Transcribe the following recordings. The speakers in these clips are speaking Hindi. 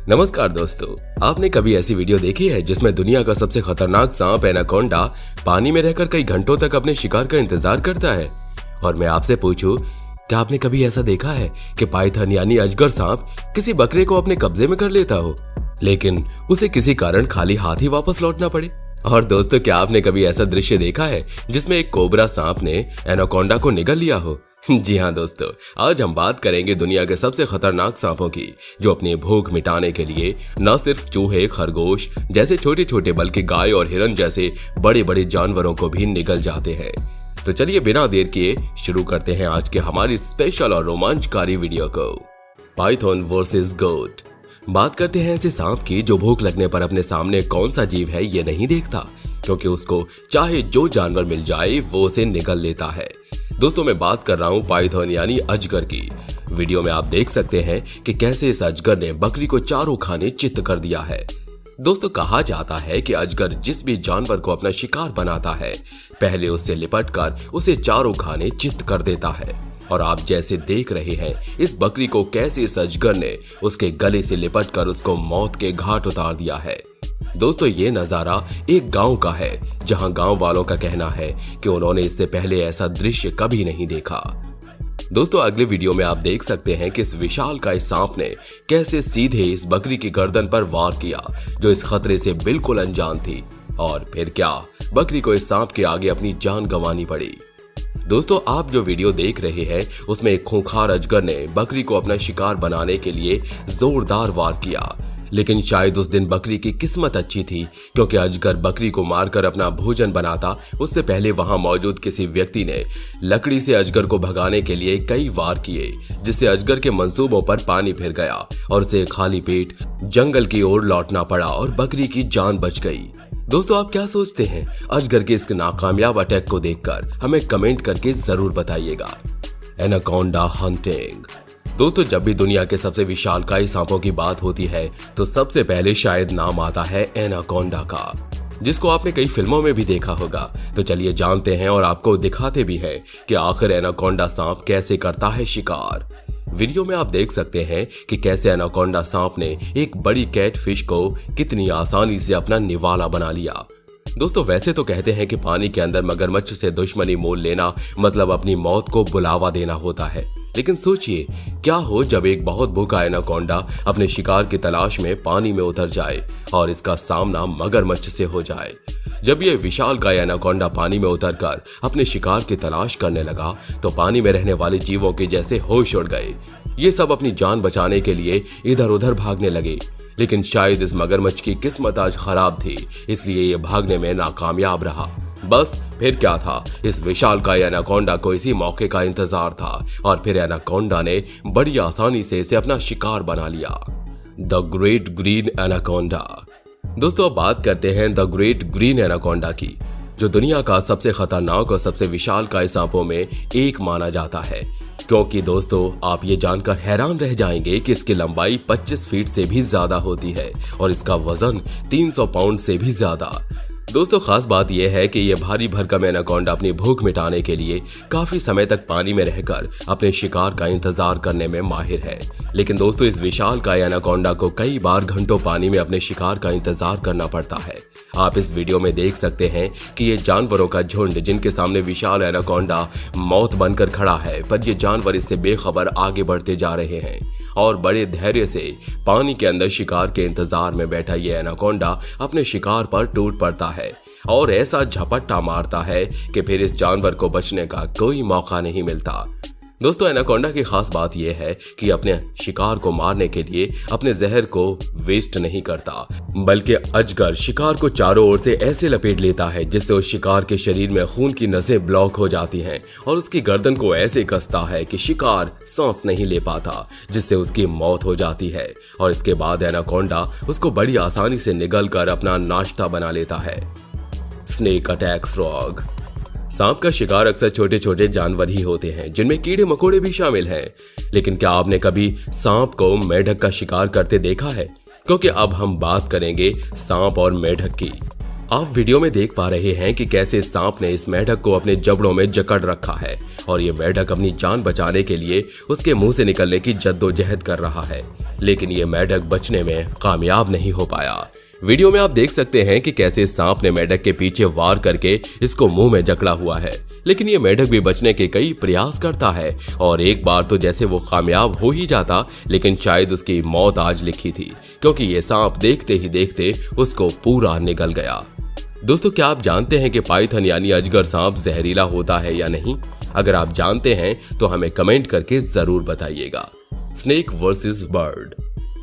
नमस्कार दोस्तों, आपने कभी ऐसी वीडियो देखी है जिसमें दुनिया का सबसे खतरनाक सांप एनाकोंडा पानी में रहकर कई घंटों तक अपने शिकार का इंतजार करता है? और मैं आपसे पूछूं, क्या आपने कभी ऐसा देखा है कि पाइथन यानी अजगर सांप किसी बकरे को अपने कब्जे में कर लेता हो, लेकिन उसे किसी कारण खाली हाथ ही वापस लौटना पड़े? और दोस्तों, क्या आपने कभी ऐसा दृश्य देखा है जिसमें एक कोबरा सांप ने एनाकोंडा को निगल लिया हो? जी हाँ दोस्तों, आज हम बात करेंगे दुनिया के सबसे खतरनाक सांपों की, जो अपनी भूख मिटाने के लिए न सिर्फ चूहे, खरगोश जैसे छोटे छोटे बल्कि गाय और हिरन जैसे बड़े बड़े जानवरों को भी निगल जाते हैं। तो चलिए बिना देर किए शुरू करते हैं आज के हमारी स्पेशल और रोमांचकारी वीडियो को। पाइथन वर्सेस गोट। बात करते हैं ऐसे सांप की जो भूख लगने पर अपने सामने कौन सा जीव है ये नहीं देखता, क्योंकि उसको चाहे जो जानवर मिल जाए वो उसे निगल लेता है। दोस्तों, मैं बात कर रहा हूँ पाइथन यानी अजगर की। वीडियो में आप देख सकते हैं कि कैसे इस अजगर ने बकरी को चारों खाने चित्त कर दिया है। दोस्तों, कहा जाता है कि अजगर जिस भी जानवर को अपना शिकार बनाता है, पहले उससे लिपटकर उसे चारों खाने चित्त कर देता है। और आप जैसे देख रहे हैं इस बकरी को कैसे इस अजगर ने उसके गले से लिपटकर उसको मौत के घाट उतार दिया है। दोस्तों, ये नजारा एक गांव का है, जहां गांव वालों का कहना है कि उन्होंने इससे पहले ऐसा दृश्य कभी नहीं देखा। दोस्तों, अगले वीडियो में आप देख सकते हैं कि इस विशालकाय सांप ने कैसे सीधे इस बकरी की गर्दन पर वार किया, जो इस खतरे से बिल्कुल अनजान थी। और फिर क्या, बकरी को इस सांप के आगे अपनी जान गंवानी पड़ी। दोस्तों, आप जो वीडियो देख रहे हैं उसमें एक खूंखार अजगर ने बकरी को अपना शिकार बनाने के लिए जोरदार वार किया, लेकिन शायद उस दिन बकरी की किस्मत अच्छी थी, क्योंकि अजगर बकरी को मारकर अपना भोजन बनाता उससे पहले वहां मौजूद किसी व्यक्ति ने लकड़ी से अजगर को भगाने के लिए कई वार किए, जिससे अजगर के मंसूबों पर पानी फिर गया और उसे खाली पेट जंगल की ओर लौटना पड़ा और बकरी की जान बच गई। दोस्तों, आप क्या सोचते हैं अजगर के इस नाकामयाब अटैक को देखकर? हमें कमेंट करके जरूर बताइएगा। Anaconda hunting. दोस्तों, जब भी दुनिया के सबसे विशालकाय सांपों की बात होती है तो सबसे पहले शायद नाम आता है एनाकोंडा का, जिसको आपने कई फिल्मों में भी देखा होगा। तो चलिए जानते हैं और आपको दिखाते भी हैं कि आखिर एनाकोंडा सांप कैसे करता है शिकार। वीडियो में आप देख सकते हैं कि कैसे एनाकोंडा सांप ने एक बड़ी कैटफिश को कितनी आसानी से अपना निवाला बना लिया। दोस्तों, वैसे तो कहते हैं कि पानी के अंदर मगरमच्छ से दुश्मनी मोल लेना मतलब अपनी मौत को बुलावा देना होता है, लेकिन सोचिए क्या हो जब एक बहुत भूखा एनाकोंडा अपने शिकार की तलाश में पानी में उतर जाए और इसका सामना मगरमच्छ से हो जाए। जब यह विशालकाय एनाकोंडा पानी में उतरकर अपने शिकार की तलाश करने लगा तो पानी में रहने वाले जीवों के जैसे होश उड़ गए। ये सब अपनी जान बचाने के लिए इधर उधर भागने लगे, लेकिन शायद इस मगरमच्छ की किस्मत आज खराब थी, इसलिए ये भागने में नाकामयाब रहा। बस फिर क्या था, इस विशालकाय एनाकोंडा को इसी मौके का इंतजार था और फिर एनाकोंडा ने बड़ी आसानी से इसे अपना शिकार बना लिया। The great green anaconda. दोस्तों, अब बात करते हैं द ग्रेट ग्रीन एनाकोंडा की, जो दुनिया का सबसे खतरनाक और सबसे विशालकाय सांपों में एक माना जाता है। क्योंकि दोस्तों, आप ये जानकर हैरान रह जाएंगे कि इसकी लंबाई 25 फीट से भी ज्यादा होती है और इसका वजन 300 पाउंड से भी ज्यादा। दोस्तों, खास बात यह है कि यह भारी भरकम एनाकोंडा अपनी भूख मिटाने के लिए काफी समय तक पानी में रहकर अपने शिकार का इंतजार करने में माहिर है। लेकिन दोस्तों, इस विशालकाय एनाकोंडा को कई बार घंटों पानी में अपने शिकार का इंतजार करना पड़ता है। आप इस वीडियो में देख सकते हैं कि ये जानवरों का झुंड, जिनके सामने विशाल एनाकोंडा मौत बनकर खड़ा है, पर ये जानवर इससे बेखबर आगे बढ़ते जा रहे हैं और बड़े धैर्य से पानी के अंदर शिकार के इंतजार में बैठा ये एनाकोंडा अपने शिकार पर टूट पड़ता है और ऐसा झपट्टा मारता है कि फिर इस जानवर को बचने का कोई मौका नहीं मिलता। दोस्तों, एनाकोंडा की खास बात यह है कि अपने शिकार को मारने के लिए अपने जहर को वेस्ट नहीं करता, बल्कि अजगर शिकार को चारों ओर से ऐसे लपेट लेता है जिससे उस शिकार के शरीर में खून की नसें ब्लॉक हो जाती हैं और उसकी गर्दन को ऐसे कसता है कि शिकार सांस नहीं ले पाता, जिससे उसकी मौत हो जाती है। और इसके बाद एनाकोंडा उसको बड़ी आसानी से निगल कर अपना नाश्ता बना लेता है। Snake attack frog. सांप का शिकार अक्सर छोटे छोटे जानवर ही होते हैं, जिनमें कीड़े मकोड़े भी शामिल हैं। लेकिन क्या आपने कभी सांप को मेढक का शिकार करते देखा है? क्योंकि अब हम बात करेंगे सांप और मेढक की। आप वीडियो में देख पा रहे हैं कि कैसे सांप ने इस मेंढक को अपने जबड़ों में जकड़ रखा है और ये मेंढक अपनी जान बचाने के लिए उसके मुंह से निकलने की जद्दोजहद कर रहा है, लेकिन ये मेंढक बचने में कामयाब नहीं हो पाया। वीडियो में आप देख सकते हैं कि कैसे सांप ने मेंढक के पीछे वार करके इसको मुंह में जकड़ा हुआ है, लेकिन ये मेंढक भी बचने के कई प्रयास करता है और एक बार तो जैसे वो कामयाब हो ही जाता, लेकिन शायद उसकी मौत आज लिखी थी, क्योंकि ये सांप देखते ही देखते उसको पूरा निगल गया। दोस्तों, क्या आप जानते हैं कि पाइथन यानी अजगर सांप जहरीला होता है या नहीं? अगर आप जानते हैं तो हमें कमेंट करके जरूर बताइएगा। Snake versus bird.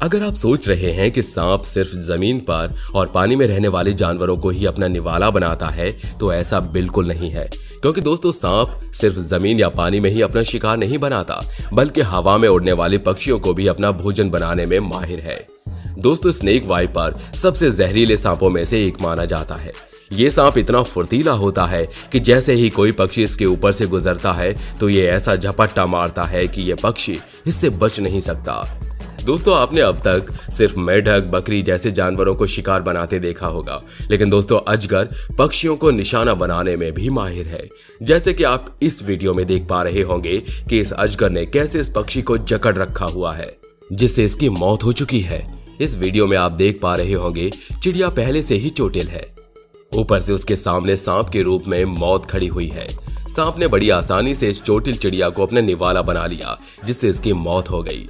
अगर आप सोच रहे हैं कि सांप सिर्फ जमीन पर और पानी में रहने वाले जानवरों को ही अपना निवाला बनाता है, तो ऐसा बिल्कुल नहीं है, क्योंकि दोस्तों सांप सिर्फ जमीन या पानी में ही अपना शिकार नहीं बनाता, बल्कि हवा में उड़ने वाले पक्षियों को भी अपना भोजन बनाने में माहिर है। दोस्तों, स्नेक वाइपर सबसे जहरीले सांपों में से एक माना जाता है। ये सांप इतना फुर्तीला होता है कि जैसे ही कोई पक्षी इसके ऊपर से गुजरता है तो ये ऐसा झपट्टा मारता है कि ये पक्षी इससे बच नहीं सकता। दोस्तों, आपने अब तक सिर्फ मेंढक, बकरी जैसे जानवरों को शिकार बनाते देखा होगा, लेकिन दोस्तों अजगर पक्षियों को निशाना बनाने में भी माहिर है। जैसे कि आप इस वीडियो में देख पा रहे होंगे कि इस अजगर ने कैसे इस पक्षी को जकड़ रखा हुआ है, जिससे इसकी मौत हो चुकी है। इस वीडियो में आप देख पा रहे होंगे चिड़िया पहले से ही चोटिल है, ऊपर से उसके सामने सांप के रूप में मौत खड़ी हुई है। सांप ने बड़ी आसानी से इस चोटिल चिड़िया को अपने निवाला बना लिया, जिससे इसकी मौत हो गई।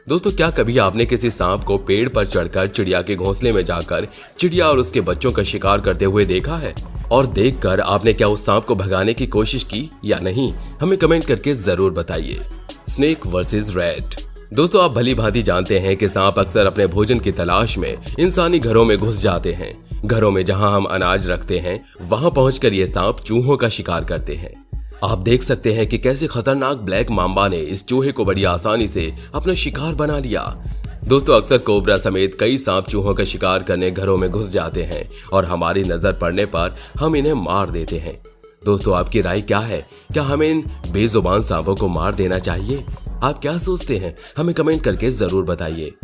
दोस्तों, क्या कभी आपने किसी सांप को पेड़ पर चढ़कर चिड़िया के घोंसले में जाकर चिड़िया और उसके बच्चों का शिकार करते हुए देखा है? और देखकर आपने क्या उस सांप को भगाने की कोशिश की या नहीं? हमें कमेंट करके जरूर बताइए। Snake versus rat. दोस्तों, आप भली भांति जानते हैं कि सांप अक्सर अपने भोजन की तलाश में इंसानी घरों में घुस जाते हैं। घरों में जहां हम अनाज रखते हैं, वहां पहुंचकर ये सांप चूहों का शिकार करते हैं। आप देख सकते हैं कि कैसे खतरनाक ब्लैक मांबा ने इस चूहे को बड़ी आसानी से अपना शिकार बना लिया। दोस्तों, अक्सर कोबरा समेत कई सांप चूहों का शिकार करने घरों में घुस जाते हैं और हमारी नजर पड़ने पर हम इन्हें मार देते हैं। दोस्तों, आपकी राय क्या है? क्या हमें इन बेजुबान सांपों को मार देना चाहिए? आप क्या सोचते हैं? हमें कमेंट करके जरूर बताइए।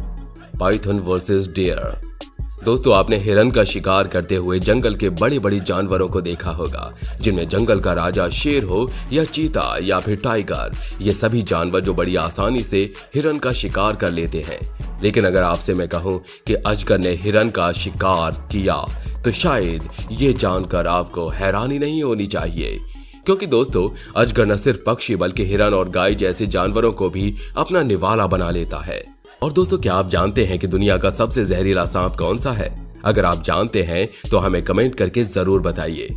Python versus deer. दोस्तों, आपने हिरन का शिकार करते हुए जंगल के बड़े बड़े जानवरों को देखा होगा, जिनमें जंगल का राजा शेर हो या चीता या फिर टाइगर। ये सभी जानवर जो बड़ी आसानी से हिरन का शिकार कर लेते हैं। लेकिन अगर आपसे मैं कहूं कि अजगर ने हिरन का शिकार किया, तो शायद ये जानकर आपको हैरानी नहीं होनी चाहिए, क्योंकि दोस्तों अजगर न सिर्फ पक्षी बल्कि हिरन और गाय जैसे जानवरों को भी अपना निवाला बना लेता है। और दोस्तों, क्या आप जानते हैं कि दुनिया का सबसे जहरीला सांप कौन सा है? अगर आप जानते हैं तो हमें कमेंट करके जरूर बताइए।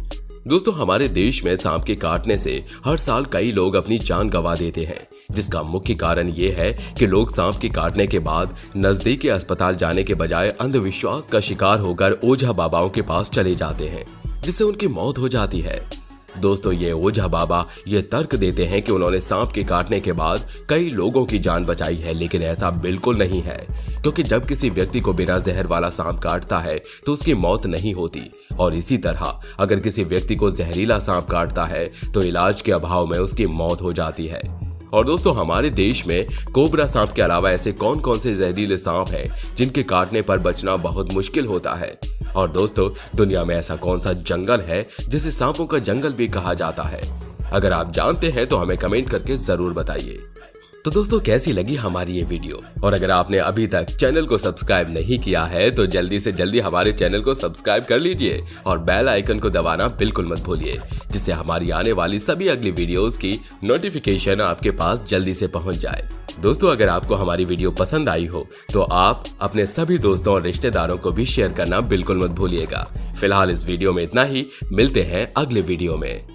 दोस्तों, हमारे देश में सांप के काटने से हर साल कई लोग अपनी जान गंवा देते हैं, जिसका मुख्य कारण ये है कि लोग सांप के काटने के बाद नजदीकी अस्पताल जाने के बजाय अंधविश्वास का शिकार होकर ओझा बाबाओं के पास चले जाते हैं, जिससे उनकी मौत हो जाती है। दोस्तों, ये ओझा बाबा ये तर्क देते हैं कि उन्होंने सांप के काटने के बाद कई लोगों की जान बचाई है, लेकिन ऐसा बिल्कुल नहीं है, क्योंकि जब किसी व्यक्ति को बिना जहर वाला सांप काटता है तो उसकी मौत नहीं होती, और इसी तरह अगर किसी व्यक्ति को जहरीला सांप काटता है तो इलाज के अभाव में उसकी मौत हो जाती है। और दोस्तों, हमारे देश में कोबरा सांप के अलावा ऐसे कौन कौन से जहरीले सांप हैं जिनके काटने पर बचना बहुत मुश्किल होता है? और दोस्तों, दुनिया में ऐसा कौन सा जंगल है जिसे सांपों का जंगल भी कहा जाता है? अगर आप जानते हैं तो हमें कमेंट करके जरूर बताइए। तो दोस्तों, कैसी लगी हमारी ये वीडियो? और अगर आपने अभी तक चैनल को सब्सक्राइब नहीं किया है तो जल्दी से जल्दी हमारे चैनल को सब्सक्राइब कर लीजिए और बेल आइकन को दबाना बिल्कुल मत भूलिए, जिससे हमारी आने वाली सभी अगली वीडियोस की नोटिफिकेशन आपके पास जल्दी से पहुंच जाए। दोस्तों, अगर आपको हमारी वीडियो पसंद आई हो तो आप अपने सभी दोस्तों और रिश्तेदारों को भी शेयर करना बिल्कुल मत भूलिएगा। फिलहाल इस वीडियो में इतना ही, मिलते हैं अगले वीडियो में।